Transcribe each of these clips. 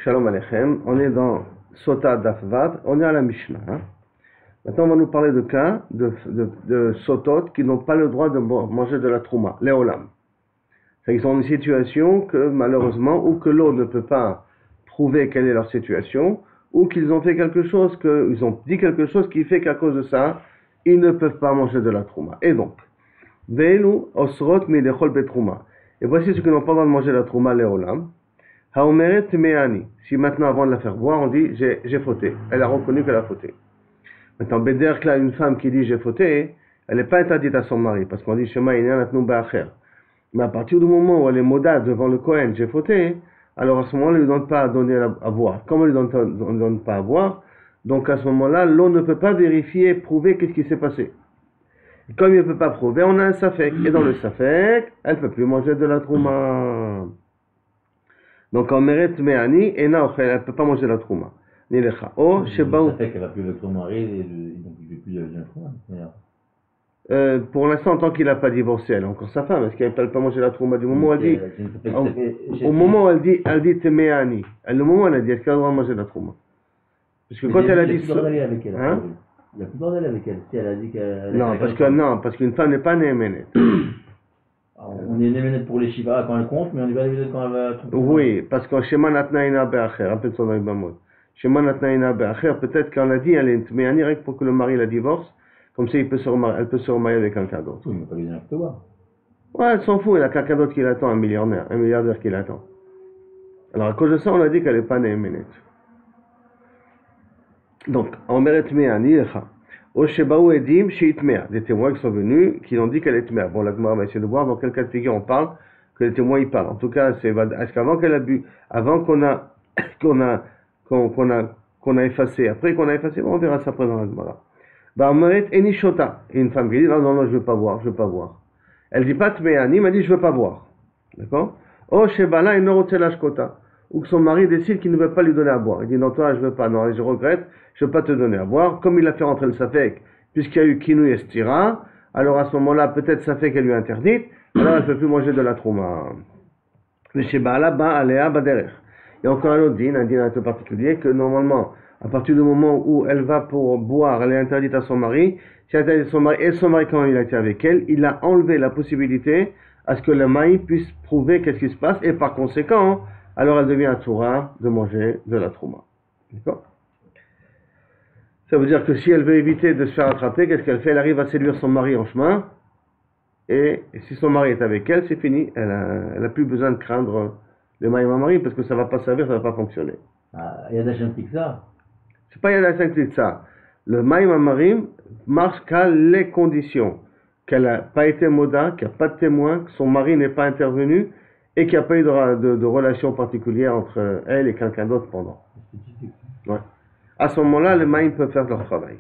Shalom Aleichem, on est dans Sota Dafvad, on est à la Mishnah. Maintenant, on va nous parler de cas de Sotot qui n'ont pas le droit de manger de la Trouma, les Olam. Ils sont dans une situation que malheureusement, ou que l'autre ne peut pas prouver quelle est leur situation, ou qu'ils ont fait quelque chose, ils ont dit quelque chose qui fait qu'à cause de ça, ils ne peuvent pas manger de la Trouma. Et donc, Ve'elu osrot midechol betrouma. Et voici ceux qui n'ont pas le droit de manger la Trouma, les Olam. Haomeret me'ani. Si maintenant, avant de la faire boire, on dit j'ai fauté. Elle a reconnu qu'elle a fauté. Maintenant, Bederk, là, une femme qui dit j'ai fauté, elle n'est pas interdite à son mari, parce qu'on dit Shema Inyan Atnu Ba'acher. Mais à partir du moment où elle est moda devant le Kohen, j'ai fauté, alors à ce moment-là, on ne lui donne pas à donner à boire. Comme on ne lui donne pas à boire, donc à ce moment-là, l'on ne peut pas vérifier, prouver qu'est-ce qui s'est passé. Et comme il ne peut pas prouver, on a un safek. Et dans le safek, elle ne peut plus manger de la trouma. Donc en meret me'ani, et non, elle ne peut pas manger de la trouma. Ni lecha. Oh, shebaou. Ça fait qu'elle a plus avec son mari, donc il ne peut plus de la trouma. Pour l'instant, tant qu'il n'a pas divorcé, elle est encore sa femme. Est-ce qu'elle ne peut pas manger la trouma du moment où elle dit, au moment où elle dit temeani, le moment où elle a dit, est-ce qu'elle a le droit de manger la trouma? Parce que quand elle a dit ça, hein? Il n'y a plus d'ordre avec elle. Si elle a dit qu'elle. Parce qu'une femme n'est pas néménette. On est néménette pour les Shiva quand elle compte, mais on n'est pas néménette quand elle va. Oui, parce qu'en Shema Natnaïna Be'acher, un peu de son Ibamot. Shema Natnaïna Be'acher, peut-être qu'on a dit, elle est mais rien que pour que le mari la divorce, comme ça elle peut se remarier avec quelqu'un d'autre. Oui, mais pas les que toi. Ouais, elle s'en fout, il y a quelqu'un d'autre qui l'attend, un milliardaire qui l'attend. Alors à cause de ça, on a dit qu'elle n'est pas néménette. Donc, en mérite me'ani lecha. Au shebaou edim sheitmea. Des témoins qui sont venus, qui ont dit qu'elle est mea. Bon, la Gemara va essayer de voir dans quel cas de figure on parle, que les témoins y parlent. En tout cas, est-ce qu'avant qu'elle a bu, avant qu'on a effacé, après qu'on a effacé, bon, on verra ça après dans la Gemara. Bah, en mérite enishota. Et une femme qui dit, non, je veux pas boire. Elle dit pas tmeani, mais elle dit, je veux pas boire. D'accord? Au shebala enorotelashkota. Ou que son mari décide qu'il ne veut pas lui donner à boire. Il dit non, toi, je veux pas, non, je regrette, je veux pas te donner à boire. Comme il a fait rentrer le safek, puisqu'il y a eu kinou et stira, alors à ce moment-là, peut-être safek elle lui est interdite, alors elle ne peut plus manger de la trouma. Mais chez Baala, Aléa, Baderer. Il y a encore un autre din, un din un peu particulier, que normalement, à partir du moment où elle va pour boire, elle est interdite à son mari, si elle est interdite à son mari, et son mari, quand il a été avec elle, il a enlevé la possibilité à ce que le mari puisse prouver qu'est-ce qui se passe, et par conséquent, alors elle devient Toura de manger de la trouma. D'accord? Ça veut dire que si elle veut éviter de se faire attraper, qu'est-ce qu'elle fait? Elle arrive à séduire son mari en chemin, et si son mari est avec elle, c'est fini. Elle a plus besoin de craindre le mari, parce que ça ne va pas servir, ça ne va pas fonctionner. Il y a des que ça. C'est pas il y a des ça. Le marim marche qu'à les conditions. Qu'elle n'a pas été moda, qu'il n'y a pas de témoin, que son mari n'est pas intervenu, et qu'il n'y a pas eu de relation particulière entre elle et quelqu'un d'autre pendant. Ouais. À ce moment-là, les maïms peuvent faire leur travail.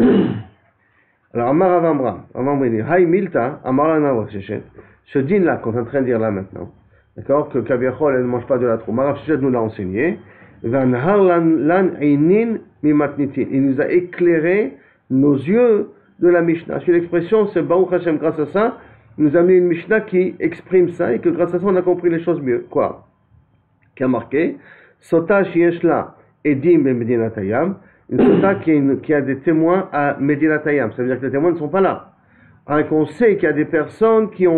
Alors, Amar Avamram dit, Hay Milta, Amar Lana Shechet. Ce din-là, qu'on est en train de dire là maintenant, d'accord, que Kaviachol, elle ne mange pas de la trouma, Rav Shechet nous l'a enseigné, Vanhar lan einin mimatnitin. Il nous a éclairé nos yeux de la Mishnah. Sur l'expression, c'est Baruch Hashem, grâce à ça, il nous a mis une Mishnah qui exprime ça et que grâce à ça on a compris les choses mieux. Quoi? Qui a marqué Sota Shieshla Edim Medinatayam, une Sota qui a des témoins à Medinatayam. Ça veut dire que les témoins ne sont pas là. Alors qu'on sait qu'il y a des personnes qui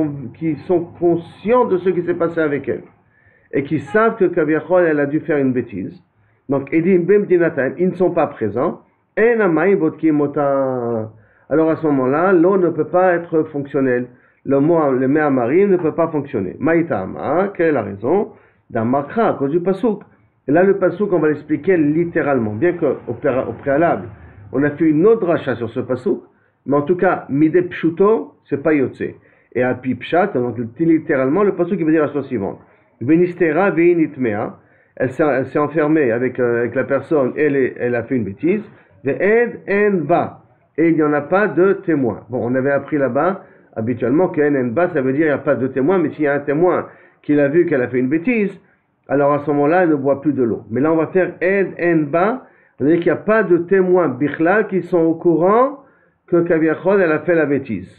sont conscientes de ce qui s'est passé avec elle et qui savent que Kaviachol elle a dû faire une bêtise. Donc Edim Medinatayam, ils ne sont pas présents. Alors à ce moment-là, l'eau ne peut pas être fonctionnelle. Le mea marim ne peut pas fonctionner. Maïtama, quelle est la raison? D'un makra, à cause du pasouk. Et là, le pasouk, on va l'expliquer littéralement. Bien qu'au préalable, on a fait une autre rachat sur ce pasouk, mais en tout cas, mide pshuto, c'est pas yotse. Et à pi pshat, donc littéralement, le pasouk, il veut dire la chose suivante. Venistera veinitmea, elle s'est enfermée avec la personne, elle a fait une bêtise. Ve'ed en ba, et il n'y en a pas de témoin. Bon, on avait appris là-bas, habituellement, que NNBA, ça veut dire qu'il n'y a pas de témoin, mais s'il y a un témoin qui a vu qu'elle a fait une bêtise, alors à ce moment-là, elle ne boit plus de l'eau. Mais là, on va faire NNBA, c'est-à-dire qu'il n'y a pas de témoins bichlal qui sont au courant que Kaviachol, elle a fait la bêtise.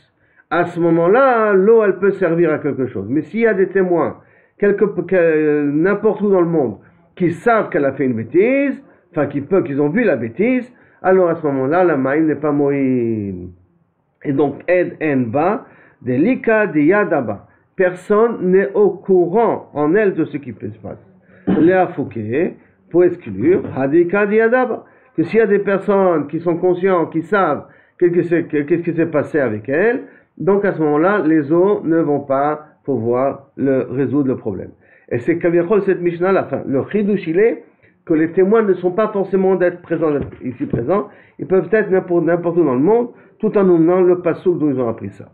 À ce moment-là, l'eau, elle peut servir à quelque chose. Mais s'il y a des témoins, n'importe où dans le monde, qui savent qu'elle a fait une bêtise, enfin qu'ils ont vu la bêtise, alors à ce moment-là, la maïm n'est pas moïm. Et donc, ed en ba, delika de yadaba. Personne n'est au courant en elle de ce qui se passe. Léa Fouquet, pour exclure, hadika de yadaba. Que s'il y a des personnes qui sont conscientes, qui savent qu'est-ce qui s'est passé avec elle, donc à ce moment-là, les autres ne vont pas pouvoir résoudre le problème. Et c'est qu'aviachol cette Mishnah, la fin, le chidouch il est que les témoins ne sont pas forcément d'être ici présents, ils peuvent être n'importe où dans le monde, tout en nommant le passouk dont ils ont appris ça.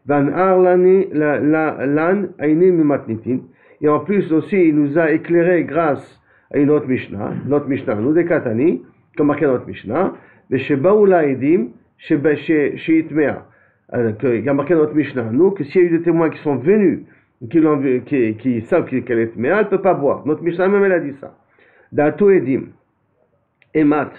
Van arlani lan aini mimatnitin. Et en plus aussi, il nous a éclairé grâce à une autre Mishnah, nous des Katani, comme marqué dans notre Mishnah, mais chez Baoula Edim, chez Itmea. Il y a marqué dans notre Mishnah, nous, que s'il y a eu des témoins qui sont venus, qui savent qu'elle est Itmea, elle ne peut pas boire. Notre Mishnah même, elle a dit ça. Dato Edim, Emat,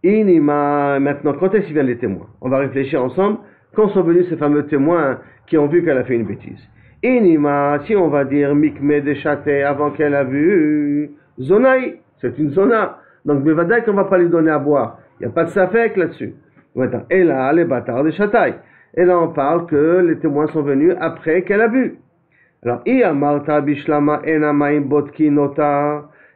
Inima, maintenant, quand est-ce qu'ils viennent les témoins? On va réfléchir ensemble. Quand sont venus ces fameux témoins qui ont vu qu'elle a fait une bêtise? Inima, si on va dire Mikme de Chate avant qu'elle a vu Zonaï, c'est une zona. Donc, Bevadaï qu'on ne va pas lui donner à boire. Il n'y a pas de safek là-dessus. Et là, les bâtards de Chataï. Et là, on parle que les témoins sont venus après qu'elle a bu. Alors,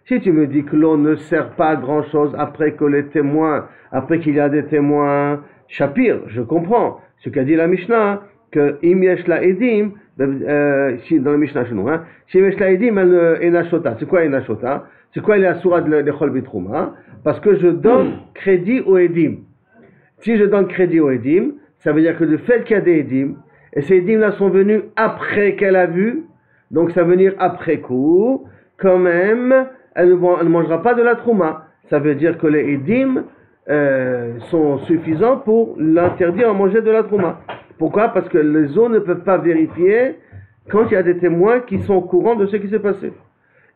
si tu me dis que l'eau ne sert pas à grand chose après qu'il y a des témoins, Shapir, je comprends. Ce qu'a dit la Mishnah, que Imyesh la Edim, dans la Mishnah chez nous, si Imyesh la Edim, elle est Nashota. C'est quoi Nashota? C'est quoi les Asura de Chol Bitrouma? Parce que je donne crédit aux Edim. Si je donne crédit aux Edim, ça veut dire que le fait qu'il y a des Edim, et ces Edim-là sont venus après qu'elle a vu, donc ça veut dire après coup, quand même, elle ne mangera pas de la Trouma. Ça veut dire que les Edim sont suffisants pour l'interdire à manger de la Trouma. Pourquoi? Parce que les eaux ne peuvent pas vérifier quand il y a des témoins qui sont au courant de ce qui s'est passé.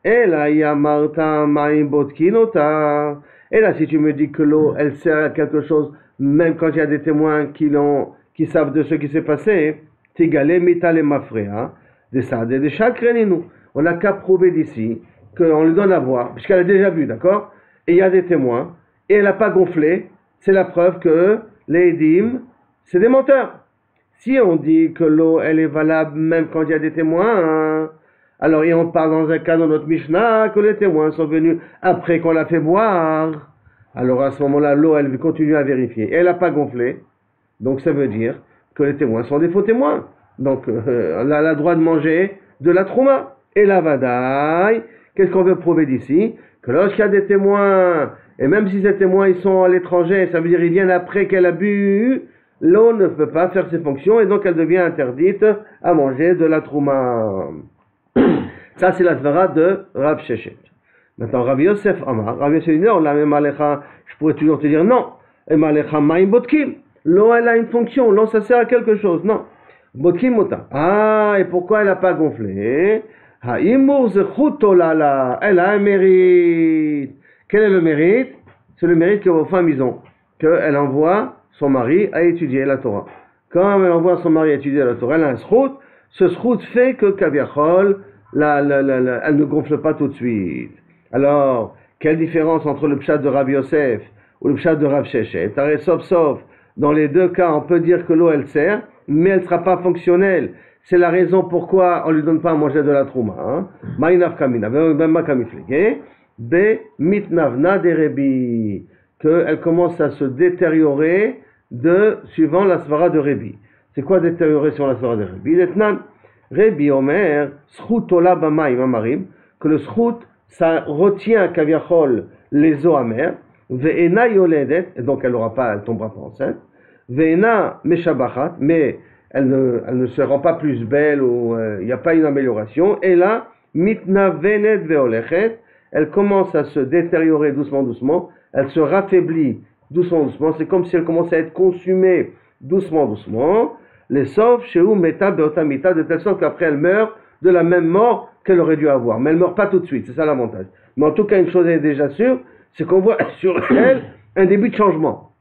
Et là, il y a Marta Maïmbotkinota. Et là, si tu me dis que l'eau, elle sert à quelque chose, même quand il y a des témoins qui savent de ce qui s'est passé, Tigale Mitale Mafrea, des Sade, des Chakreninu. On n'a qu'à prouver d'ici qu'on lui donne à boire, puisqu'elle a déjà bu, d'accord? Et il y a des témoins, et elle n'a pas gonflé, c'est la preuve que les Edim, c'est des menteurs. Si on dit que l'eau, elle est valable même quand il y a des témoins, alors et on parle dans un cas dans notre Mishnah que les témoins sont venus après qu'on l'a fait boire, alors à ce moment-là, l'eau, elle continue à vérifier. Et elle n'a pas gonflé, donc ça veut dire que les témoins sont des faux témoins. Donc elle a le droit de manger de la trouma. Et la vadaï, qu'est-ce qu'on veut prouver d'ici? Que lorsqu'il y a des témoins, et même si ces témoins ils sont à l'étranger, ça veut dire ils viennent après qu'elle a bu, l'eau ne peut pas faire ses fonctions et donc elle devient interdite à manger de la trouma. Ça c'est la svara de Rav Sheshet. Maintenant Rav Yosef Amar, Rav Yosef dit non, la même alecha, je pourrais toujours te dire non. Et malecha maim botkim. L'eau elle a une fonction, l'eau ça sert à quelque chose, non. Botkim mota. Ah, et pourquoi elle n'a pas gonflé? Ha'imur zechuto lala. Elle a un mérite. Quel est le mérite? C'est le mérite que vos femmes ils ont. Qu'elle envoie son mari à étudier la Torah. Quand elle envoie son mari à étudier la Torah, elle a un srout. Ce srout fait que Kaviachol, elle ne gonfle pas tout de suite. Alors, quelle différence entre le pshat de Rabbi Yosef ou le pshat de Rav Sheshet? Sauf, dans les deux cas, on peut dire que l'eau elle sert, mais elle ne sera pas fonctionnelle. C'est la raison pourquoi on ne lui donne pas à manger de la trouma. Ma'inav kamina, b'ma kamiflege, be mitnavna derebi. Qu'elle commence à se détériorer suivant la svara de Rebi. C'est quoi détériorer sur la svara de Rebi? L'etnan, Rebi Omer, schutola b'maim amarim, que le schut, ça retient kaviachol les eaux amères, ve'ena yoledet, et donc elle tombera pas enceinte, ve'ena meshabachat, mais elle ne se rend pas plus belle ou il n'y a pas une amélioration, et là, mitna venet ve'olechet, elle commence à se détériorer doucement, elle se raffaiblit doucement, c'est comme si elle commençait à être consumée doucement, les sauf chez ou meta beotamita, de telle sorte qu'après elle meurt de la même mort qu'elle aurait dû avoir, mais elle ne meurt pas tout de suite, c'est ça l'avantage. Mais en tout cas, une chose est déjà sûre, c'est qu'on voit sur elle un début de changement.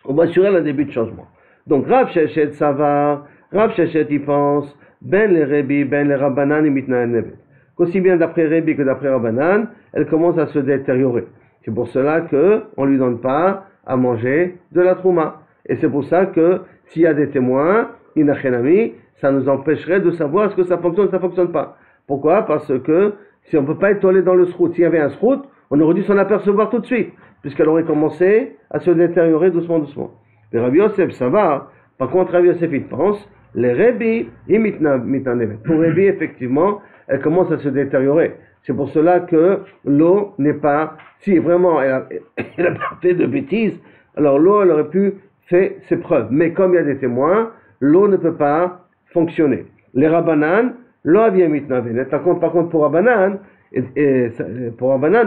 On voit sur elle un début de changement. Donc Rav Sheshet ça va, Rav Sheshet il pense, ben les Rebi, ben les Rabbanan et mitna nevet. qu'aussi bien d'après Rabbi que d'après Rabbanan, elle commence à se détériorer. C'est pour cela qu'on ne lui donne pas à manger de la trouma. Et c'est pour ça que s'il y a des témoins, inachenami, ça nous empêcherait de savoir est-ce que ça fonctionne ou ça ne fonctionne pas. Pourquoi? Parce que si on ne peut pas étoiler dans le srout, s'il y avait un srout, on aurait dû s'en apercevoir tout de suite, puisqu'elle aurait commencé à se détériorer doucement, doucement. Mais Rabbi Yosef, ça va. Par contre, Rabbi Yosef, il pense, les Rabbi, pour Rabbi, effectivement, elle commence à se détériorer. C'est pour cela que l'eau n'est pas, si vraiment elle a pas fait de bêtises, alors l'eau, elle aurait pu faire ses preuves. Mais comme il y a des témoins, l'eau ne peut pas fonctionner. Les Rabbanan, l'eau vient mitnavenet. Par contre, pour Rabbanan,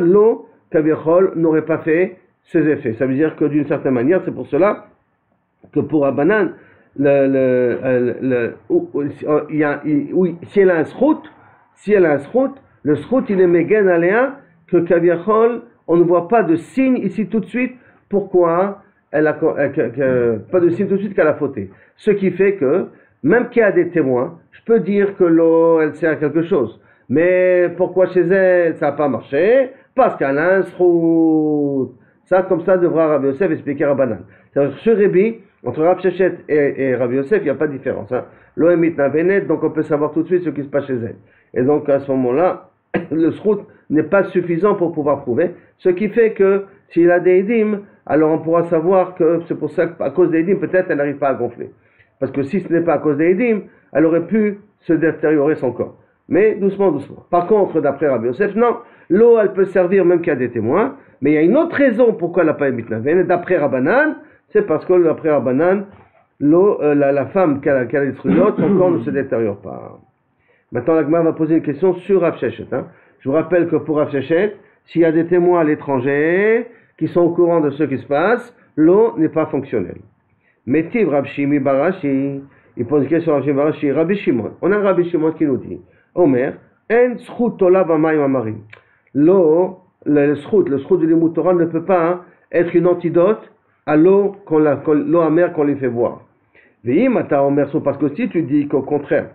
l'eau, Kaviachol, n'aurait pas fait ses effets. Ça veut dire que d'une certaine manière, c'est pour cela que pour Rabbanan, si elle a un srout, le srout, il est mégen aléa, que Kaviachol, on ne voit pas de signe ici tout de suite, pourquoi elle a, pas de signe tout de suite qu'elle a fauté. Ce qui fait que, même qu'il y a des témoins, je peux dire que l'eau, elle sert à quelque chose. Mais pourquoi chez elle, ça n'a pas marché? Parce qu'elle a un srout. Ça, comme ça, devra Rabbi Yosef expliquer à Rabbanan. C'est-à-dire, sur Rabbi, entre Rav Shechet et Rabbi Yosef, il n'y a pas de différence. Hein. L'eau est mitnavenet, donc on peut savoir tout de suite ce qui se passe chez elle. Et donc, à ce moment-là, le srout n'est pas suffisant pour pouvoir prouver. Ce qui fait que, s'il a des édim, alors on pourra savoir que c'est pour ça qu'à cause des édim, peut-être elle n'arrive pas à gonfler. Parce que si ce n'est pas à cause des édim, elle aurait pu se détériorer son corps. Mais doucement, doucement. Par contre, d'après Rabbi Yosef, non, l'eau, elle peut servir même qu'il y a des témoins, mais il y a une autre raison pourquoi elle n'a pas émis mitnaven. D'après Rabbanan, c'est parce que d'après Rabbanan, l'eau, la femme qui a des sruyotes, son corps ne se détériore pas. Maintenant, la Gemara va poser une question sur Rav Shechet. Je vous rappelle que pour Rav Shechet, s'il y a des témoins à l'étranger qui sont au courant de ce qui se passe, l'eau n'est pas fonctionnelle. Métiv Rav Shimi Barashi, il pose une question à Rav Shimi Barashi, Rabbi Shimon. On a un Rabbi Shimon qui nous dit, Omer, en srout ola b'mayim amarim. L'eau, le srout de l'Imout Torah ne peut pas être une antidote à l'eau amère qu'on lui fait boire. Ve'im ata omer so, parce que si tu dis qu'au contraire,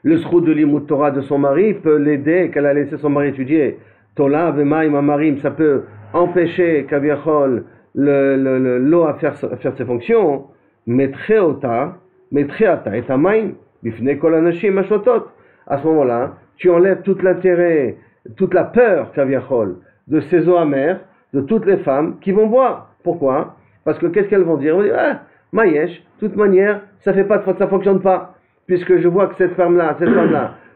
le srout de l'Imout Torah de son mari peut l'aider, qu'elle a laissé son mari étudier, tola b'mayim amarim, ça peut empêcher kaviachol l'eau à faire ses fonctions, metreata et amaim bifnei kol anashim mashotot. À ce moment-là, tu enlèves tout l'intérêt, toute la peur kaviachol de ces eaux amères, de toutes les femmes qui vont boire. Pourquoi? Parce que qu'est-ce qu'elles vont dire? Elles vont dire, ah, maïesh, de toute manière, ça fonctionne pas. Puisque je vois que cette femme-là,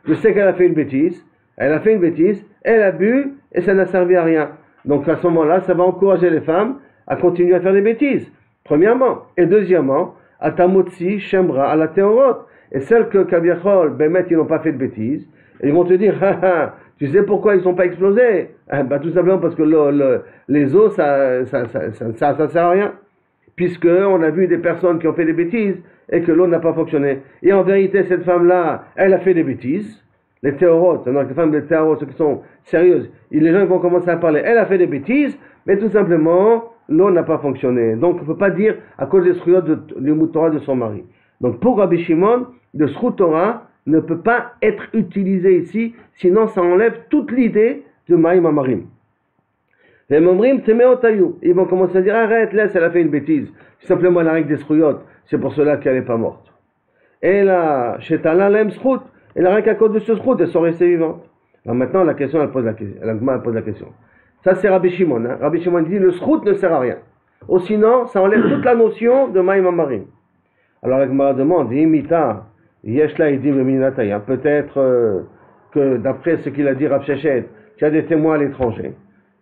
je sais qu'elle a fait une bêtise, elle a bu, et ça n'a servi à rien. Donc à ce moment-là, ça va encourager les femmes à continuer à faire des bêtises. Premièrement. Et deuxièmement, à tamotzi, shemra, à la théorot. Et celles que Kaviachol, Bémet, ils n'ont pas fait de bêtises, et ils vont te dire, tu sais pourquoi ils ne sont pas explosés? Tout simplement parce que les eaux, ça sert à rien. Puisque on a vu des personnes qui ont fait des bêtises et que l'eau n'a pas fonctionné. Et en vérité, cette femme-là, elle a fait des bêtises. Les théorotes, les femmes des théorotes, ceux qui sont sérieuses, les gens vont commencer à parler. Elle a fait des bêtises, mais tout simplement, l'eau n'a pas fonctionné. Donc, on ne peut pas dire à cause des sruyotes de l'Imout Torah de son mari. Donc, pour Rabbi Shimon, le srut Torah ne peut pas être utilisé ici, sinon ça enlève toute l'idée de Maïm Amarim. Les Mamrim, ils vont commencer à dire, arrête, laisse, elle a fait une bêtise. Simplement, elle a avec des sruyotes. C'est pour cela qu'elle n'est pas morte. Et là, chez Tala, l'aime srut. Elle n'a rien qu'à cause de ce srut, elles sont restées vivantes. Alors maintenant, la question, elle pose la question. Ça, c'est Rabbi Shimon. Rabbi Shimon dit, le srut ne sert à rien. Ou sinon, ça enlève toute la notion de Maïm Amarim. Alors la Gemara demande, imita, yeshla idim le minataya. Peut-être que d'après ce qu'il a dit Rav Shechet, tu as des témoins à l'étranger.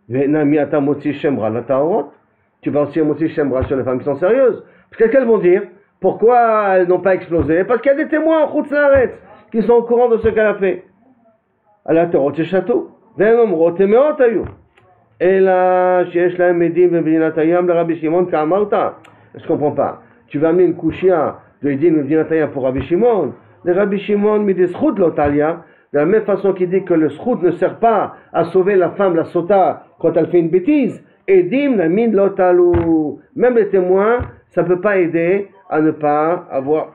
Venamiata motzi shemra la taorot. Tu vas aussi motzi shemra sur les femmes qui sont sérieuses. Parce qu'elles vont dire, pourquoi elles n'ont pas explosé? Parce qu'il y a des témoins en Chutz Laaretz qui sont au courant de ce qu'elle a fait. À la taorot c'est château. Venomrot temeot ayu. Et là, yeshla idim le minatayam le Rabbi Shimon ka'amarta. Je comprends pas. Tu vas amener une couchia de Edin Medinataya pour Rabbi Shimon. Le Rabbi Shimon met des srout l'otalia, de la même façon qu'il dit que le srout ne sert pas à sauver la femme, la sota, quand elle fait une bêtise. Edim la mine l'otalou. Même les témoins, ça ne peut pas aider à ne pas avoir,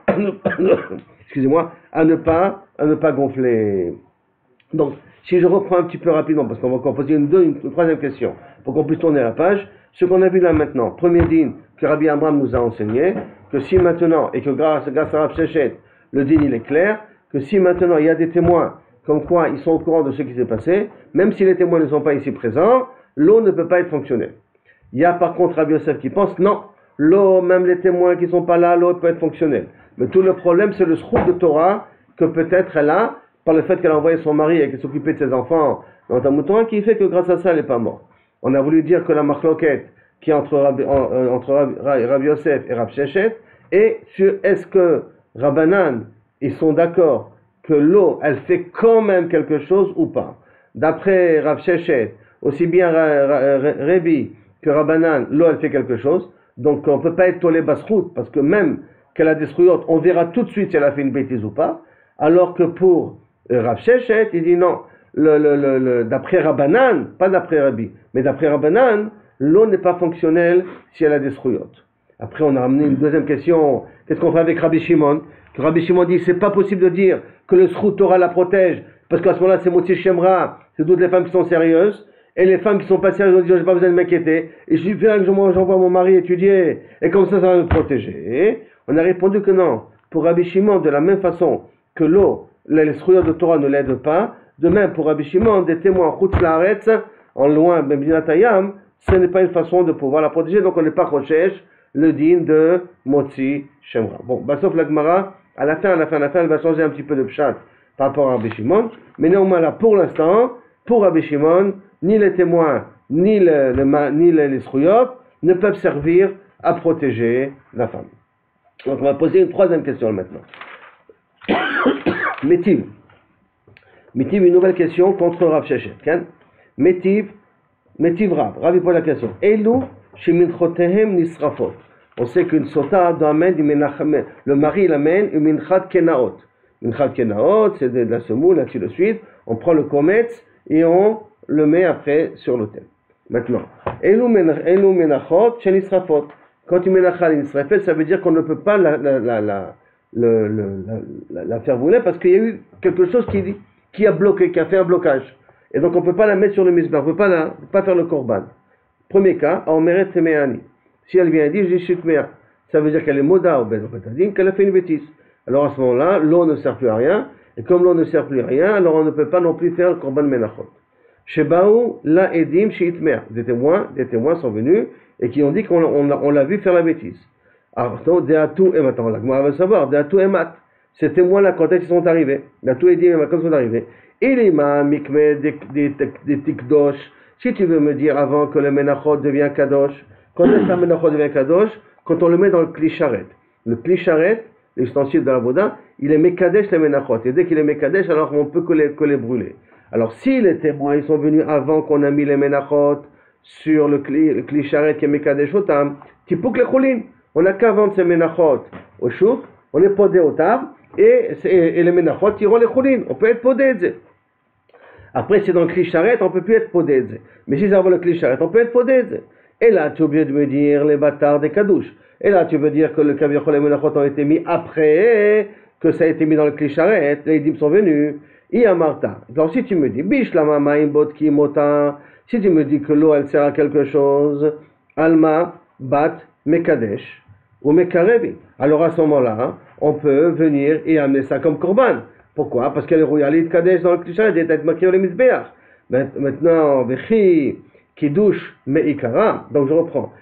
excusez-moi, à ne pas gonfler. Donc, si je reprends un petit peu rapidement, parce qu'on va encore poser une troisième question, pour qu'on puisse tourner la page, ce qu'on a vu là maintenant, premier dîne que Rabbi Abraham nous a enseigné, que si maintenant, et que grâce à Rav Sheshet, le dîne il est clair, que si maintenant il y a des témoins, comme quoi ils sont au courant de ce qui s'est passé, même si les témoins ne sont pas ici présents, l'eau ne peut pas être fonctionnelle. Il y a par contre Rabbi Yosef qui pense, non, l'eau, même les témoins qui ne sont pas là, l'eau peut être fonctionnelle. Mais tout le problème, c'est le srout de Torah que peut-être elle a, par le fait qu'elle a envoyé son mari et qu'elle s'occupait de ses enfants dans un mouton, qui fait que grâce à ça, elle n'est pas morte. On a voulu dire que la marloquette qui est entre Rabbi Yosef et Rav Sheshet, et sur est-ce que Rabbanan, ils sont d'accord que l'eau, elle fait quand même quelque chose ou pas. D'après Rav Sheshet, aussi bien Rebi que Rabbanan, l'eau, elle fait quelque chose. Donc on ne peut pas être tolé basrout, parce que même qu'elle a des srouillottes, on verra tout de suite si elle a fait une bêtise ou pas. Alors que pour Rav Sheshet, il dit non, d'après Rabbanan, pas d'après Rabbi, mais d'après Rabbanan, l'eau n'est pas fonctionnelle si elle a des srouillottes. Après, on a ramené une deuxième question. Qu'est-ce qu'on fait avec Rabbi Shimon? Que Rabbi Shimon dit, c'est pas possible de dire que le srout Torah la protège, parce qu'à ce moment-là, c'est Motzi Shemra, c'est toutes les femmes qui sont sérieuses, et les femmes qui sont pas sérieuses, on dit, j'ai pas besoin de m'inquiéter, et je suis bien que j'envoie mon mari étudier, et comme ça va me protéger. Et on a répondu que non. Pour Rabbi Shimon, de la même façon que l'eau, les srouillottes de Torah ne l'aident pas, de même pour Rabbi Shimon, des témoins en Chutz Laaretz, en loin, B'Mdinat ce n'est pas une façon de pouvoir la protéger, donc on n'est pas Rochesh, le din de Motzi Shemra. Bon, sauf la Gemara, à la fin, elle va changer un petit peu de pshat par rapport à Rabbi Shimon, mais néanmoins là, pour l'instant, pour Rabbi Shimon, ni les témoins, ni les srouillottes ne peuvent servir à protéger la femme. Donc on va poser une troisième question maintenant. Métiv, une nouvelle question contre Rav Sheshet. Métiv Rav, il pose la question. Elou sheminchotehem nisrafot. On sait qu'une sota doit amener le mari il amène une minchat kenaot. Minchat kenaot, c'est de la semoule, ainsi de suite. On prend le kometz et on le met après sur l'autel. Maintenant, elou menachot shenisrafot. Quand tu mets la chal nisrafet, ça veut dire qu'on ne peut pas la faire brûler parce qu'il y a eu quelque chose qui a bloqué, qui a fait un blocage. Et donc on ne peut pas la mettre sur le misbah, on ne peut pas faire le korban. Premier cas, en meret temeani. Si elle vient dire, je suis tmea, ça veut dire qu'elle est moda ou bezopetadine, qu'elle a fait une bêtise. Alors à ce moment-là, l'eau ne sert plus à rien, et comme l'eau ne sert plus à rien, alors on ne peut pas non plus faire le korban menachot. Shebaou la edim sheitmea. Des témoins sont venus et qui ont dit qu'on l'a vu faire la bêtise. Alors, Deatu et maintenant, la Gemara va savoir, Deatu et Mat. Ces témoins-là, quand ils sont arrivés, Deatu et Dim et Mat, quand ils sont arrivés, il est ma mikme des tikdosh. Si tu veux me dire avant que le menachot devient kadosh, quand est-ce que le menachot devient kadosh? Quand on le met dans le kli sharet. Le kli sharet, l'ustensile de la boda, il est mekadesh le menachot. Et dès qu'il est mekadesh, alors on peut que les brûler. Alors, si les témoins, ils sont venus avant qu'on a mis les menachot sur le kli sharet qui est mekadesh otam, tipouk le choulin. On n'a qu'à vendre ces menachot au chouk, on est podé au table, et les menachot tirent les choulines. On peut être podé. Après, c'est dans le kli sharet, on ne peut plus être podé. Mais si c'est avant le kli sharet, on peut être podé. Et là, tu es obligé de me dire les bâtards des kadouches. Et là, tu veux dire que le kavirchol et les menachot ont été mis après que ça a été mis dans le kli sharet, les idim sont venus. Marta. Donc, si tu me dis, bish la mama imbot ki mota, si tu me dis que l'eau, elle sert à quelque chose, alma, bat, mekadesh, ou mekarebi. Alors à ce moment-là, on peut venir et amener ça comme korban. Pourquoi? Parce qu'elle est royalite kadesh dans le cliché, elle est maquillée les misbeach. Maintenant, vechi, kiddush, meikara. Donc je reprends.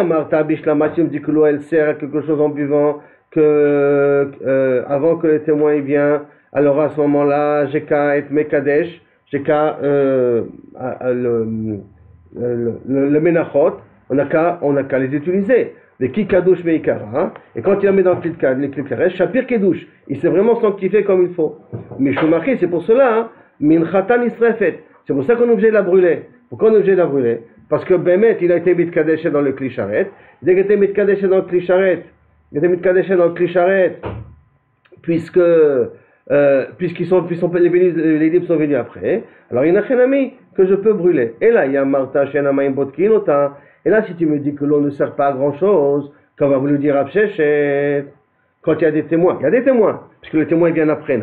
Marta bishlama, tu me dis que l'eau elle sert à quelque chose en buvant, avant que les témoins y viennent. Alors à ce moment-là, j'ai qu'à être mekadesh, j'ai qu'à le menachot, on n'a qu'à les utiliser. Les kikadouche meikara, et quand il la met dans les klikaresh, shapir kedouche, il s'est vraiment sanctifié comme il faut. Mais shumachi, c'est pour cela, minchatan israfet, c'est pour ça qu'on est obligé de la brûler. Pourquoi on est obligé de la brûler? Parce que Bémet, il a été mitkadesh dans le klisharet, dès qu'il a été mitkadesh dans le klisharet, puisqu'ils sont les libres sont venus après, alors il y a un ami que je peux brûler. Et là, il y a Marta, Shenamaim, Botkinota. Et là, si tu me dis que l'eau ne sert pas à grand chose, comme va vous le dire Rav Sheshet, quand il y a des témoins, puisque les témoins viennent après.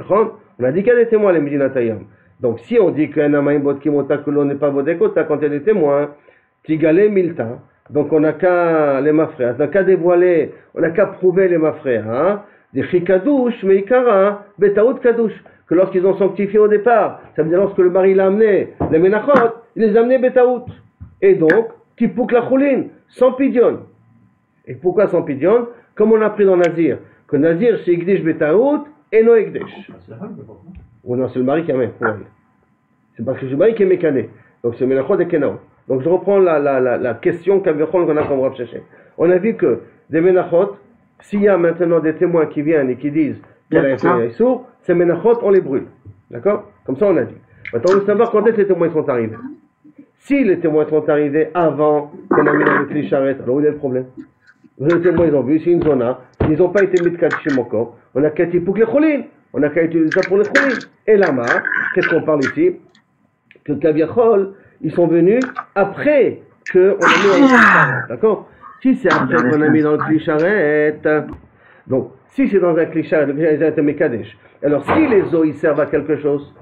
On a dit qu'il y a des témoins, les Medinatayam. Donc si on dit qu'un amaïm bodkimota que l'on n'est pas bodekota quand il y a des témoins, tigalé milta, donc on n'a qu'à les mafréas, on n'a qu'à dévoiler, on n'a qu'à prouver les mafréas, hein, des chikadouche, meikara, betaout kadouche, que lorsqu'ils ont sanctifié au départ, ça veut dire lorsque le mari l'a amené, les menachot, il les a amenés betaout. Et donc, tipouk la choulin, sans pidion. Et pourquoi sans pidion? Comme on a appris dans Nazir, que Nazir c'est Igdish betaout et no Igdish. C'est la femme qui porte, non? Ou non, c'est le mari qui amène pour elle. C'est parce que c'est le mari qui est mécané. Donc c'est menachot et kenao. Donc je reprends la question qu'on a comme Rav Shechem. On a vu que des menachot, s'il y a maintenant des témoins qui viennent et qui disent qu'il y a un sourd, ces menachot, on les brûle. D'accord? Comme ça on a dit. Maintenant on veut savoir quand est-ce que les témoins sont arrivés. Si les témoins sont arrivés avant qu'on a mis dans le clicharette, alors où est le problème? Les témoins ils ont vu, c'est une zona, ils n'ont pas été mis de chez mon corps. On a qu'à utiliser pour les cholines. On a qu'à utiliser ça pour les cholines. Et là-bas, qu'est-ce qu'on parle ici? Que Kaviachol, ils sont venus après qu'on a mis dans le clicharette. D'accord? Si c'est après qu'on a mis dans le clicharette, donc si c'est dans un clicharette, le clicharette est Mekadesh. Alors si les os ils servent à quelque chose,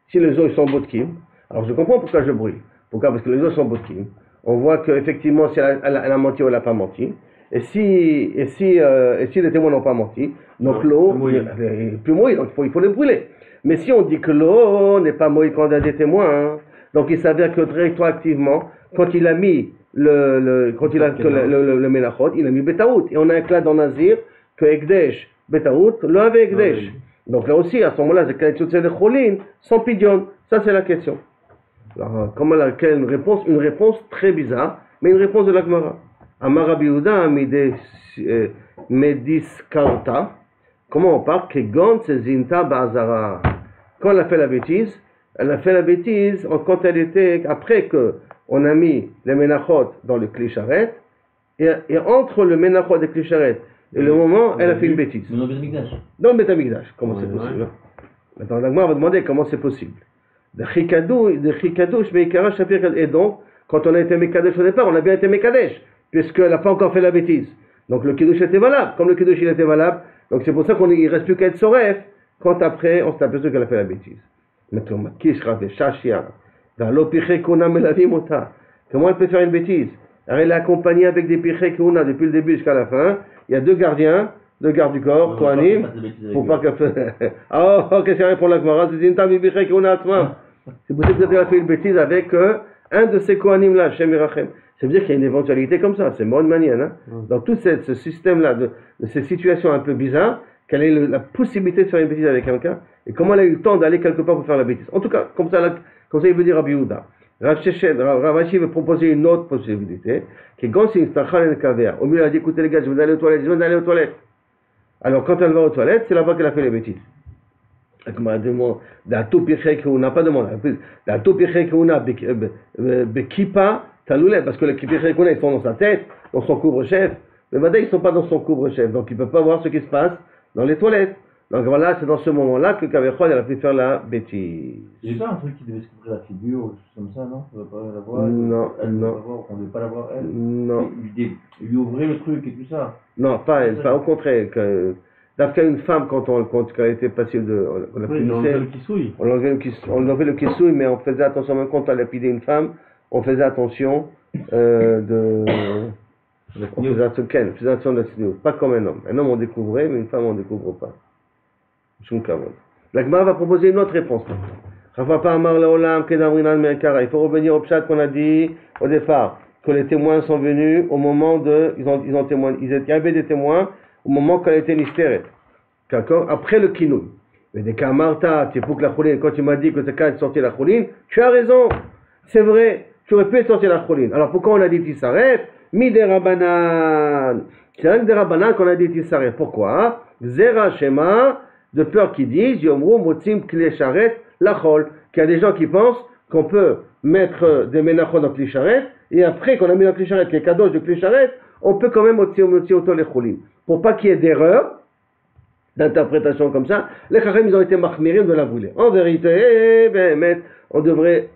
si les os ils sont bodkim, alors je comprends pourquoi je brûle. Pourquoi? Parce que les os sont bodkim. On voit qu'effectivement si elle a menti ou elle n'a pas menti. Et si les témoins n'ont pas menti, donc l'eau est plus mouillée, donc il faut les brûler. Mais si on dit que l'eau n'est pas mouillée quand il y a des témoins, hein, donc il s'avère que rétroactivement, quand il a mis le Menachot, il a mis Betaout. Et on a un cas dans Nazir que Ekdesh, Betaout, l'eau avait Ekdesh. Donc là aussi, à ce moment-là, c'est de Cholin, sans pidion. Ça, c'est la question. Alors, comment une réponse très bizarre, mais une réponse de la Gemara. Amar Rabbi Yehuda mediskarta. Comment on parle? Kegon zinta ba'azara. Quand elle a fait la bêtise, quand elle était, après que on a mis les menachot dans le clicharette, et entre le menachot et le clicharette, et le moment, elle a fait une bêtise. Dans le Betamikdash. Comment c'est possible? Maintenant, la Gemara va demander comment c'est possible. De chikadouche, meikara, shapir, et donc, quand on a été mekadesh au départ, on a bien été mekadesh, puisqu'elle n'a pas encore fait la bêtise. Donc le kiddush était valable. Comme le kiddush il était valable, donc c'est pour ça qu'il ne reste plus qu'à être soref, quand après, on s'est aperçu qu'elle a fait la bêtise. Maintenant, comment elle peut faire une bêtise? Alors, elle est accompagnée avec des pichei kuna depuis le début jusqu'à la fin. Il y a deux gardes du corps, Kohanim, pour pas qu'elle fasse. Ah, qu'est-ce qu'il y a pour la Gemara? C'est une tami pichei kuna atma. C'est possible qu'elle a fait une bêtise avec un de ces Kohanim là, Shem Irachem. Ça veut dire qu'il y a une éventualité comme ça, c'est mort de manière. Hein? Dans tout ce système-là, de ces situations un peu bizarres, quelle est la possibilité de faire une bêtise avec quelqu'un, et comment elle a eu le temps d'aller quelque part pour faire la bêtise. En tout cas, comme ça il veut dire Rabbi Yehuda. Rav Ashi veut proposer une autre possibilité, qui est quand c'est une stachal et kaver. Au milieu, elle a dit, écoutez les gars, je vais aller aux toilettes, Alors quand elle va aux toilettes, c'est là-bas qu'elle a fait les bêtises. D'Atou Pirchei Keuna, pas demandé. D'Atou Pirchei Keuna, Bekipa, Taloulé, parce que les Pirchei Keuna, ils sont dans sa tête, dans son couvre-chef. Mais maintenant, ils ne sont pas dans son couvre-chef, donc ils ne peuvent pas voir ce qui se passe dans les toilettes. Donc voilà, c'est dans ce moment-là que Kavechon, elle a pu faire la bêtise. C'est pas un truc qui devait se couvrir la figure, ou comme ça, non? On ne devait pas la voir. Non, elle non. On ne devait pas la voir, elle. Non. Lui ouvrir le truc et tout ça. Non, pas elle, pas au contraire. D'après une femme, quand elle était passive on enlevait le kissouille. On enlevait le kissouille, mais on faisait attention, même quand on lapidait une femme, on faisait attention on faisait attention de la sniout. Pas comme un homme. Un homme on découvrait, mais une femme on ne découvre pas. La Gemara va proposer une autre réponse. Il faut revenir au pshat qu'on a dit au départ, que les témoins sont venus au moment de. Ils ont témoigné. Il y avait des témoins au moment qu'elle était nisteret. D'accord? Après le kinouï. Mais des cas Martha, tu pour que la chouline, quand tu m'as dit que c'est quand être sorti la chouline, tu as raison. C'est vrai, tu aurais pu être sorti la chouline. Alors pourquoi on a dit Tissaret? Mi des Rabanan. C'est rien que des Rabanan qu'on a dit Tissaret. Pourquoi? Zera Shema, de peur qu'ils disent, Yomru Motzim Klesharet Lachol. Qu'il y a des gens qui pensent qu'on peut mettre des ménachos dans Klesharet, et après qu'on a mis dans Klesharet, les cadeaux de Klesharet, on peut quand même Motzim Auto les chouline. Pour pas qu'il y ait d'erreur d'interprétation comme ça, les Chachem ils ont été mahmirim de la brûler. En vérité, on devrait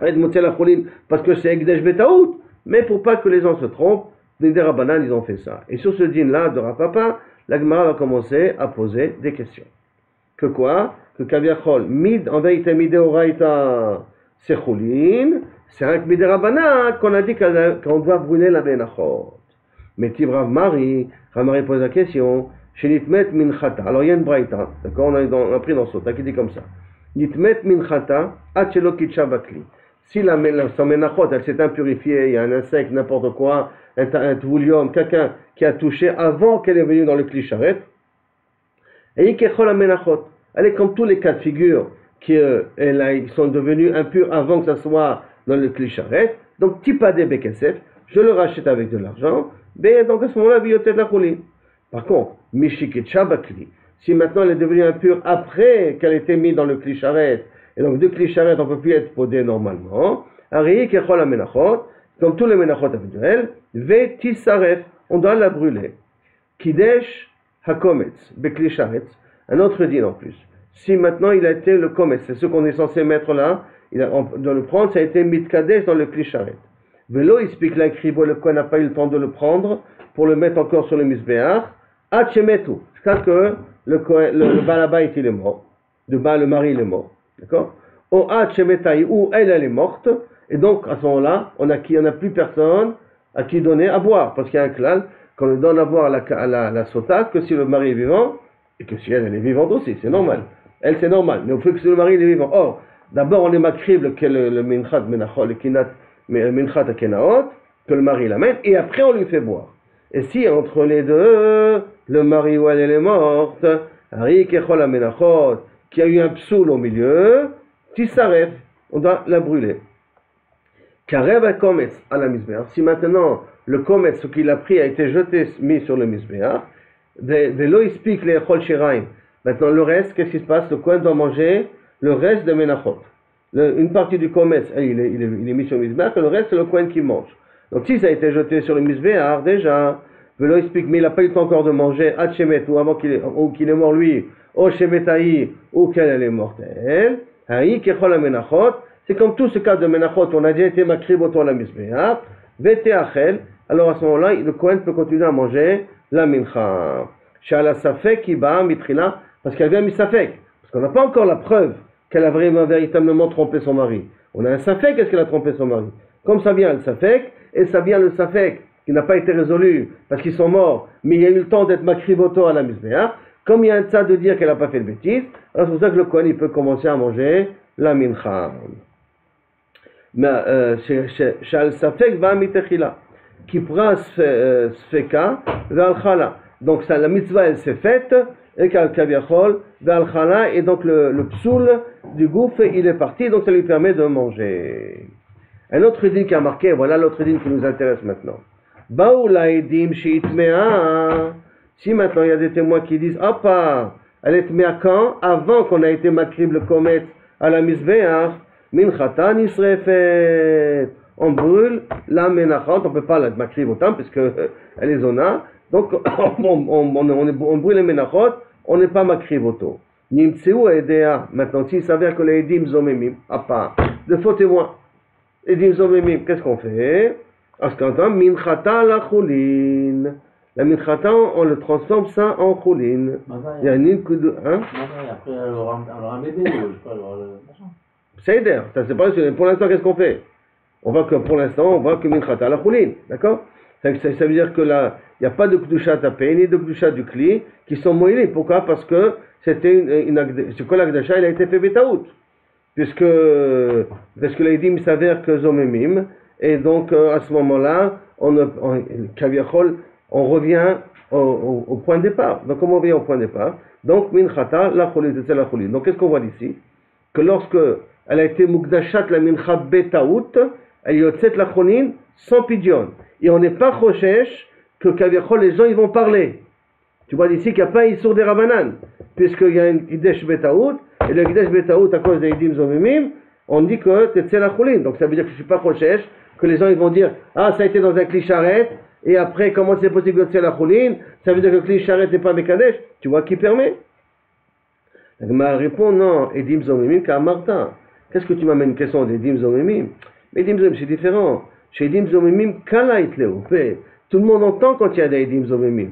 être Motzim la chouline parce que c'est Ekdesh Betaout, mais pour pas que les gens se trompent, des Rabbanan ils ont fait ça. Et sur ce din là de Rapapa, la Gemara va commencer à poser des questions. Que quoi? Que Kaviachol, mid, en vérité, mideoraita, c'est choulin, c'est un miderabanan qu'on a dit qu'on doit brûler la benachot. Mais Tivrav Mari pose la question, chez Nitmet minchata. Alors il y a une braïta, d'accord, on a pris dans Sota qui dit comme ça. Nitmet minchata, achelo kitcha bakli. Si son menachot, elle s'est impurifiée, il y a un insecte, n'importe quoi, un tvoulium, quelqu'un qui a touché avant qu'elle est venue dans le klisharet, et ikechol la menachot. Elle est comme tous les cas de figure ils sont devenus impurs avant que ça soit dans le klisharet. Donc tipade bekesef, je le rachète avec de l'argent, mais donc à ce moment-là, biotet la choulin. Par contre, mishiketcha bakli, si maintenant elle est devenue impure après qu'elle ait été mise dans le klisharet, et donc de klisharet on ne peut plus être podé normalement, ari kechol la menachot, comme tous les menachot habituels, ve tisaref, on doit la brûler. Kidesh hakometz, beklisharet, un autre din en plus. Si maintenant il a été le kometz, c'est ce qu'on est censé mettre là, on doit le prendre, ça a été mitkadesh dans le klisharet. Velo explique la kribo, le kohen n'a pas eu le temps de le prendre pour le mettre encore sur le misbéach, hachemetu, jusqu'à que le balabait il est mort, le mari il est mort, d'accord? Ou hachemetai, ou elle est morte, et donc à ce moment-là, on n'a plus personne à qui donner à boire, parce qu'il y a un klal, qu'on donne à boire à la sota que si le mari est vivant, et que si elle est vivante aussi, c'est normal. Elle, c'est normal, mais au fait que si le mari est vivant. Or, d'abord, on est macrible que le minchat menachol, le kinat minchat à kenaot, que le mari l'amène, et après on lui fait boire. Et si entre les deux, le mari ou elle est morte, Ari kechol menachot, qui a eu un psoul au milieu, tisaref, on doit la brûler. Karev a kometz à la misbéach. Si maintenant le kometz, ce qu'il a pris, a été jeté, mis sur le misbéach, velo ispik les chol shiraim. Maintenant le reste, qu'est-ce qui se passe? Le kohen doit manger le reste de menachot. Une partie du kometz, il est mis sur le misbéach, et le reste c'est le kohen qui mange. Donc si ça a été jeté sur le misbéach, déjà, velo ispik, mais il n'a pas eu le temps encore de manger, hachemet, ou avant qu'il est mort lui, ou shemetaï, ou qu'elle est morte elle, haï kechol menachot. C'est comme tout ce cas de menachot, on a déjà été makrib autour de la misbéach, veteachel, alors à ce moment-là, le kohen peut continuer à manger la mincha. Shala safek iba mitrila, parce qu'elle vient misafek, parce qu'on n'a pas encore la preuve qu'elle a vraiment véritablement trompé son mari. On a un safek, est-ce qu'elle a trompé son mari? Comme ça vient le safek, et ça vient le safek qui n'a pas été résolu parce qu'ils sont morts, mais il y a eu le temps d'être makrivoto à la misbéach. Comme il y a un tzad de dire qu'elle n'a pas fait de bêtises, alors c'est pour ça que le kohen il peut commencer à manger la mincha. Shal safek va mitechila, qui prend sfeka ve'alchala. Donc ça, la mitzvah elle s'est faite, et kaviachol ve'alchala, et donc le psoul du gouffre il est parti, donc ça lui permet de manger. Un autre din qui a marqué, voilà l'autre din qui nous intéresse maintenant. Baoula edim sheitmea. Si maintenant il y a des témoins qui disent, ah pas, elle est tmea quand? Avant qu'on a été makrib le komet à la misbéach, minchatan isrefet. On brûle la menachot, on ne peut pas la makrib autant puisque elle est zona. Donc on brûle les menachot, on n'est pas makrib auto. Nimtseu edea. Maintenant s'il s'avère que les edim zomemim, ah pas, de faux témoins. Edim zomemim, qu'est-ce qu'on fait? Parce qu'entend minchata la choulin. La minchata, on le transforme ça en choulin. Il y a une coup de. Hein? Après, alors un bébé, je sais pas, alors le machin. C'est d'air. Ça c'est pas. Pour l'instant, qu'est-ce qu'on fait? On voit que pour l'instant, on voit que minchata la choulin. D'accord? Ça veut dire que là, il n'y a pas de kdusha tapé, ni de kdusha du kli, qui sont moïlés. Pourquoi? Parce que c'était c'est quoi l'akdasha? Il a été fait betaout. Puisque l'aidim s'avère que zomemim. Et donc, à ce moment-là, on revient au point de départ. Donc, comment on revient au point de départ? Donc, minchata, la choline, c'est la choline. Donc, qu'est-ce qu'on voit d'ici? Que lorsque elle a été mukdashat la mincha betaout, elle yotzet la choline sans pidion. Et on n'est pas choshesh que kaviachol, les gens, ils vont parler. Tu vois d'ici qu'il n'y a pas Issour des Rabanan, puisqu'il y a une Hidesh betaout, et le Hidesh betaout, à cause des Hidim zomimim, on dit que c'est la choline. Donc, ça veut dire que je ne suis pas choshesh, que les gens ils vont dire, ah ça a été dans un klisharet, et après comment c'est possible que c'est la choline? Ça veut dire que le klisharet n'est pas Mekadesh. Tu vois qui permet? Ma répond non, edim zomimim ka marta. Qu'est-ce que tu m'amènes une question d'edim zomimim? Mais edim zomimim c'est différent. Chez edim zomimim kala itleu. Tout le monde entend quand il y a des edim zomimim.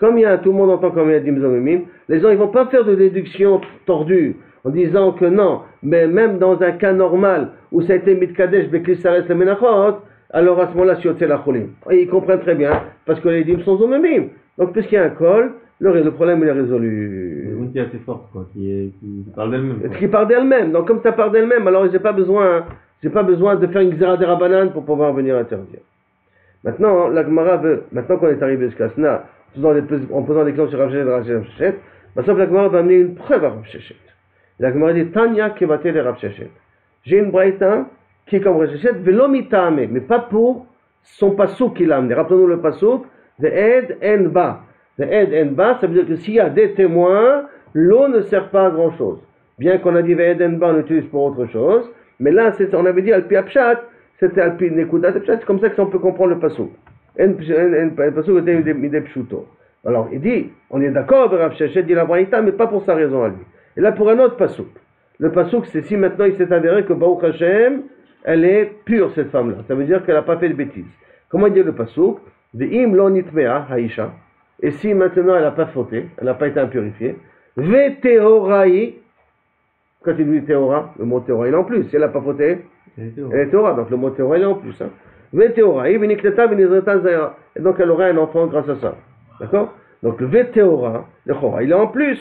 Comme il y a tout le monde entend comme il y a dimzomimim, les gens ils vont pas faire de déduction tordue en disant que non, mais même dans un cas normal où ça a été mitkadesh beklisares le menachot, alors à ce moment-là, c'est la cholim. Et ils comprennent très bien parce que les dim sont zomimim. Donc puisqu'il y a un col, le problème il est résolu. Une qui est assez forte, quoi, qui parle d'elle-même. Qui parle d'elle-même. Donc comme ça parle d'elle-même, alors j'ai pas besoin de faire une xéra de Rabbanan pour pouvoir venir interdire. Maintenant, la Gemara veut, maintenant qu'on est arrivé jusqu'à Sna, en posant des questions sur Rav Shechet, maintenant la Gemara va amener une preuve à Rav Shechet. La Gemara dit Tanya kevate de Rav Shechet. J'ai une braïta qui est comme Rav Shechet, velo mitame, mais pas pour son pasouk qu'il a amené. Rappelons-nous le pasouk, de Ed en ba. De Ed en ba, ça veut dire que s'il y a des témoins, l'eau ne sert pas à grand chose. Bien qu'on a dit Ed en ba, on l'utilise pour autre chose, mais là, on avait dit Alpi Apshat, c'était Alpi Nekudat Apshat, c'est comme ça qu'on peut comprendre le pasouk. Le pasouk était des pshuto. Alors, il dit, on est d'accord avec Rav Shechet, dit la braïta, mais pas pour sa raison à lui. Et là, pour un autre pasouk. Le pasouk, c'est si maintenant il s'est avéré que Baruch Hashem, elle est pure, cette femme-là. Ça veut dire qu'elle n'a pas fait de bêtises. Comment il dit le pasouk? De im lo nitmea, haïcha. Et si maintenant elle n'a pas fauté, elle n'a pas été impurifiée, ve tehorai, quand il dit théora, le mot théora il est en plus. Si elle n'a pas fauté, elle est théora. Donc le mot théora il est en plus. Ve tehorai, venikleta venizreta zaya. Et donc elle aura un enfant grâce à ça. D'accord? Donc le ve théora, le chora, il est en plus.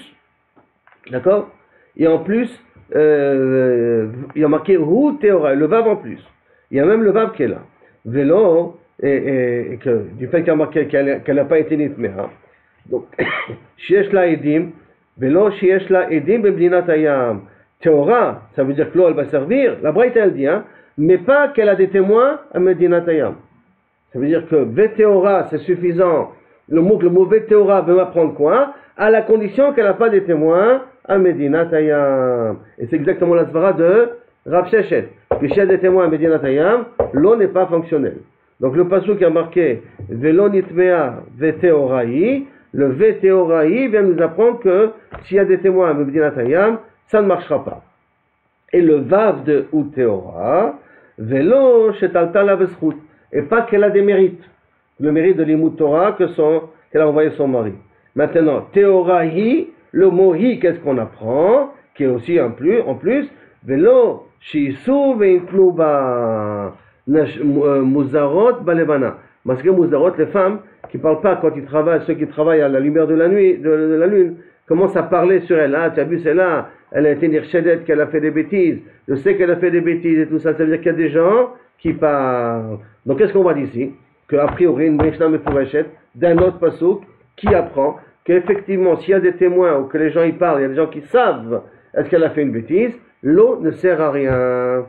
D'accord? Et en plus, il y a marqué hu théora, le vav en plus. Il y a même le vav qui est là. Vélo, et que, du fait qu'il y a marqué qu'elle n'a pas été nitmea. Donc, shiesh la edim, vélo shiesh la edim bebdinat hayam. Théora, ça veut dire que l'eau elle va servir, la braïta elle dit, hein, mais pas qu'elle a des témoins à Medinat hayam. Ça veut dire que vétéora c'est suffisant. Le mot vétéora veut m'apprendre quoi? À la condition qu'elle n'a pas des témoins à Medinat hayam. Et c'est exactement la svara de Rav Shechet. Que s'il y a des témoins à Medinat hayam, l'eau n'est pas fonctionnelle. Donc le passage qui a marqué Velo nitmea veteorai, le veteorai vient nous apprendre que s'il y a des témoins à Medinat hayam, ça ne marchera pas. Et le vav de uteora, Velo shetalta la veschut, et pas qu'elle a des mérites. Le mérite de l'imut Torah qu'elle a envoyé son mari. Maintenant, teorai, le mot hi, qu'est-ce qu'on apprend? Qui est aussi en plus, Velo shisu veintnuba. Muzarot balevana. Parce que Muzarot, les femmes qui ne parlent pas quand ils travaillent, ceux qui travaillent à la lumière de la nuit, de la lune, commencent à parler sur elle. Ah, tu as vu celle-là, elle a été nirchedet, qu'elle a fait des bêtises. Je sais qu'elle a fait des bêtises et tout ça. Ça veut dire qu'il y a des gens qui parlent. Donc qu'est-ce qu'on voit d'ici? Qu'a priori, une Mishnah Mefourachet d'un autre pasouk qui apprend qu'effectivement, s'il y a des témoins ou que les gens y parlent, il y a des gens qui savent est-ce qu'elle a fait une bêtise, l'eau ne sert à rien.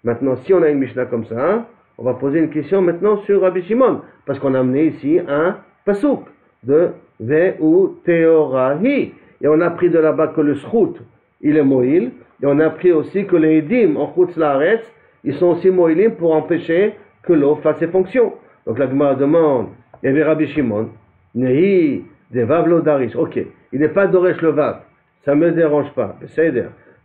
Maintenant, si on a une Mishnah comme ça, on va poser une question maintenant sur Rabbi Shimon, parce qu'on a amené ici un pasouk de Ve'u Teorahi. Et on a appris de là-bas que le Shrout, il est moïl, et on a appris aussi que les Edim en Chutz Laaretz, ils sont aussi moïlim pour empêcher que l'eau fasse ses fonctions. Donc la Gemara demande, il y avait Rabbi Shimon, Nehi, de Vav lo Darish. Ok, il n'est pas Doresh le Vav, ça ne me dérange pas,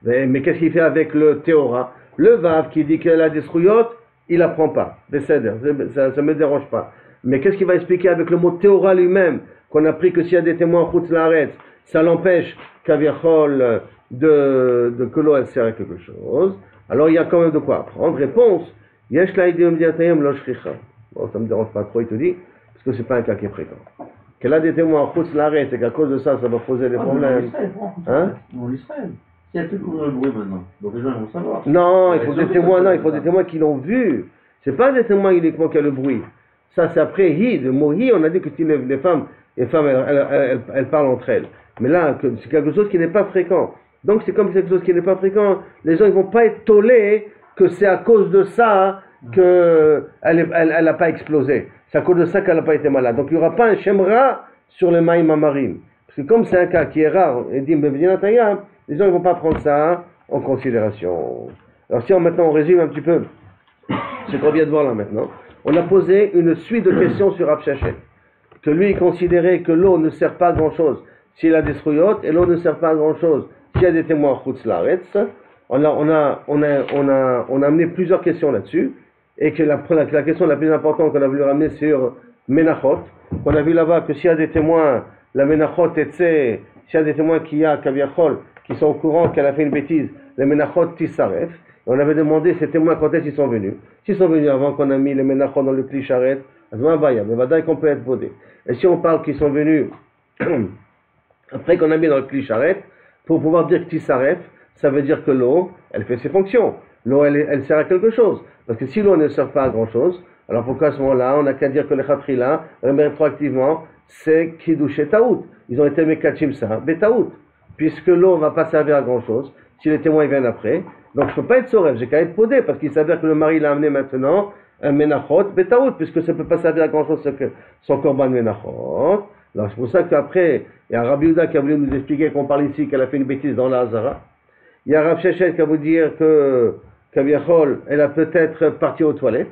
mais qu'est-ce qu'il fait avec le Théora? Le Vav qui dit qu'elle a des srouillottes, il n'apprend pas. Ça ne me dérange pas. Mais qu'est-ce qu'il va expliquer avec le mot Théora lui-même? Qu'on a appris que s'il y a des témoins en Chutz Laaretz, ça l'empêche qu'Aviachol que l'eau elle sert à quelque chose. Alors il y a quand même de quoi apprendre. Réponse, Yesh la idéum diatayam lo shricha. Bon, ça ne me dérange pas trop, il te dit, parce que ce n'est pas un cas qui est fréquent. Qu'elle a des témoins en Chutz Laaretz et qu'à cause de ça, ça va poser des problèmes. Hein? En Israël. Il y a tout couvrir le bruit maintenant, donc les gens vont savoir. Non, il faut des témoins qui l'ont vu. C'est pas des témoins uniquement qui ont le bruit. Ça, c'est après hi, le mot hi, on a dit que si les femmes elles parlent entre elles. Mais là, c'est quelque chose qui n'est pas fréquent. Donc c'est comme quelque chose qui n'est pas fréquent. Les gens ils vont pas être tollés que c'est à cause de ça qu'elle n'a pas explosé. C'est à cause de ça qu'elle n'a pas été malade. Donc il n'y aura pas un shemra sur les maïm amarim. Parce que comme c'est un cas qui est rare, et dit les gens ne vont pas prendre ça en considération. Alors si maintenant on résume un petit peu ce qu'on vient de voir là maintenant, on a posé une suite de questions sur Rav Shechet, que lui il considérait que l'eau ne sert pas à grand chose s'il a des srouillottes et l'eau ne sert pas à grand chose s'il y a des témoins en Chutz Laaretz. On a amené plusieurs questions là-dessus et que la question la plus importante qu'on a voulu ramener sur Menachot. On a vu là-bas que s'il y a des témoins, la Menachot s'il y a des témoins qui sont au courant qu'elle a fait une bêtise, les Menachot Tisaref. On avait demandé ces témoins quand est-ce qu'ils sont venus. S'ils sont venus avant qu'on a mis les Menachot dans le Kli Sharet, mais qu'on peut être vaudé. Et si on parle qu'ils sont venus après qu'on a mis dans le Kli Sharet, pour pouvoir dire que Tisaref, ça veut dire que l'eau, elle fait ses fonctions. L'eau, elle sert à quelque chose. Parce que si l'eau ne sert pas à grand chose, alors pourquoi à ce moment-là, on n'a qu'à dire que les Khatrila, rétroactivement, c'est Kiddush et Taout. Ils ont été Mekachim ça, Betaout. Puisque l'eau ne va pas servir à grand chose, si les témoins viennent après. Donc je ne peux pas être Soref, j'ai qu'à être podé, parce qu'il s'avère que le mari l'a amené maintenant, un Menachot, Betaout, puisque ça ne peut pas servir à grand chose son Korban Menachot. Alors c'est pour ça qu'après, il y a Rabbi Yehuda qui a voulu nous expliquer qu'on parle ici qu'elle a fait une bêtise dans la Hazara. Il y a Rav Shechet qui a voulu dire que Kaviachol, elle a peut-être parti aux toilettes.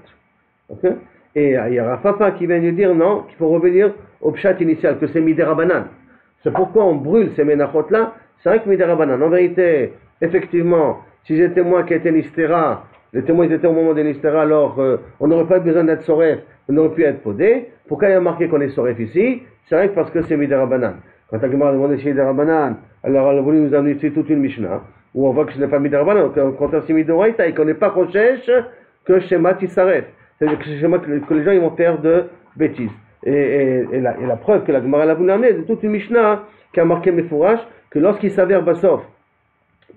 Okay? Et il y a Rav Papa qui vient nous dire non, qu'il faut revenir au pshat initial, que c'est Midera Banan. C'est pourquoi on brûle ces Menachot-là, c'est vrai que Midera Banan. En vérité, effectivement, si les témoins qui étaient Nistera, les témoins étaient au moment de Nistera, alors on n'aurait pas besoin d'être Soref, on aurait pu être podé. Pourquoi il y a marqué qu'on est Soref ici? C'est vrai que parce que c'est Midera Banan. Quand la Gemara a demandé si Midera Banan, alors elle a voulu nous amener ici toute une Mishnah, où on voit que ce n'est pas Midera Banan, quand c'est Midoraita et qu'on n'est pas Rochesh, que Shema Tisaref. C'est-à-dire que les gens ils vont faire de bêtises. Et la preuve que la Gemara a voulu amener, c'est toute une Mishnah qui a marqué Mefourash, que lorsqu'il s'avère Bassof,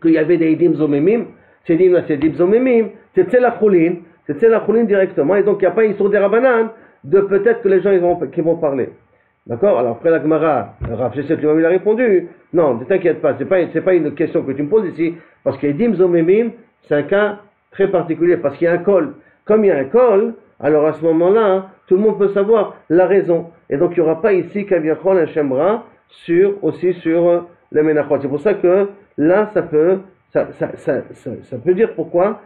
qu'il y avait des Edim Zomemim, ces Edim Zomemim, c'est la Choulin directement, et donc il n'y a pas une histoire des Rabanan, de peut-être que les gens qui vont parler. D'accord? Alors après la Gemara, Rav Shechet lui a répondu, non, ne t'inquiète pas, c'est pas une question que tu me poses ici, parce qu'Edim Zomemim, c'est un cas très particulier, parce qu'il y a un col. Comme il y a un col, alors à ce moment-là, tout le monde peut savoir la raison. Et donc il n'y aura pas ici Kaviachol un Shemra aussi sur les Menachot. C'est pour ça que là, ça peut dire pourquoi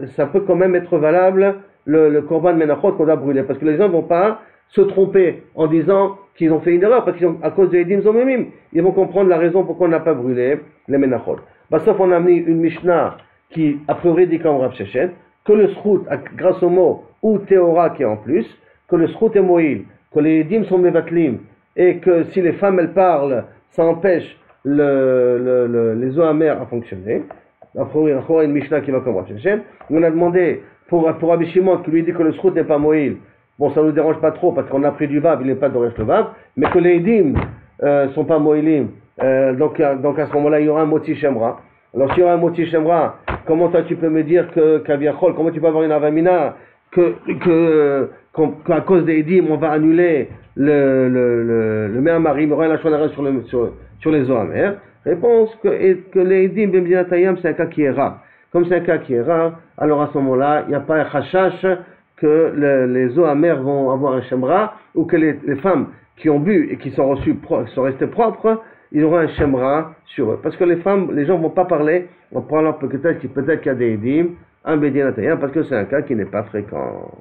ça peut quand même être valable le Korban Menachot qu'on a brûlé. Parce que les gens ne vont pas se tromper en disant qu'ils ont fait une erreur, parce qu'à cause de Edim Zomemim, ils vont comprendre la raison pourquoi on n'a pas brûlé les Menachot. Sauf on a mis une Mishnah qui a priori dit comme Rav Shechet, que le Srout, grâce au mot, ou Théora qui est en plus, que le Srout est Moïl, que les Edim sont Mevatlim, et que si les femmes elles parlent, ça empêche les eaux amères à fonctionner. Après, une Mishnah qui va comme Rav Shechet. On a demandé pour Rabbi Shimon qui lui dit que le Srout n'est pas Moïl. Bon, ça ne nous dérange pas trop parce qu'on a pris du Vav, il n'est pas d'Oresh le Vav, mais que les Edim ne sont pas Moïlim. Donc à ce moment-là, il y aura un Moti Shemra. Alors s'il y aura un Moti Shemra, comment toi tu peux me dire que Kaviachol, comment tu peux avoir une Avamina qu'à cause des Edim, on va annuler le Mère Marie, il y aura un Lachon sur les eaux amères. Réponse que les Edim, Bemdinatayam, c'est un cas qui est rare. Comme c'est un cas qui est rare, alors à ce moment-là, il n'y a pas un chachash que les eaux amères vont avoir un Shemra, ou que les femmes qui ont bu et qui sont restées propres, ils auront un Shemra sur eux. Parce que les gens ne vont pas parler, on parle peut-être qu'il y a des Edim, un Bédin, parce que c'est un cas qui n'est pas fréquent.